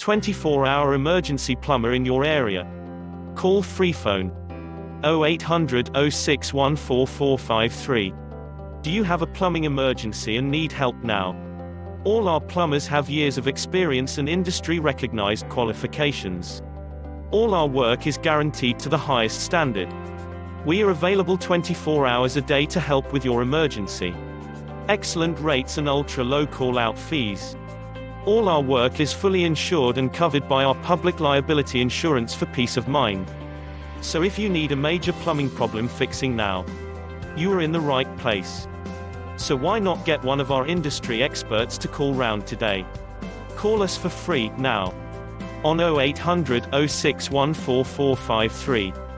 24-hour emergency plumber in your area. Call free phone 0800 06144453. Do you have a plumbing emergency and need help now? All our plumbers have years of experience and industry-recognized qualifications. All our work is guaranteed to the highest standard. We are available 24 hours a day to help with your emergency. Excellent rates and ultra-low call-out fees. All our work is fully insured and covered by our public liability insurance for peace of mind. So if you need a major plumbing problem fixing now, you are in the right place. So why not get one of our industry experts to call round today? Call us for free now on 0800 06144453.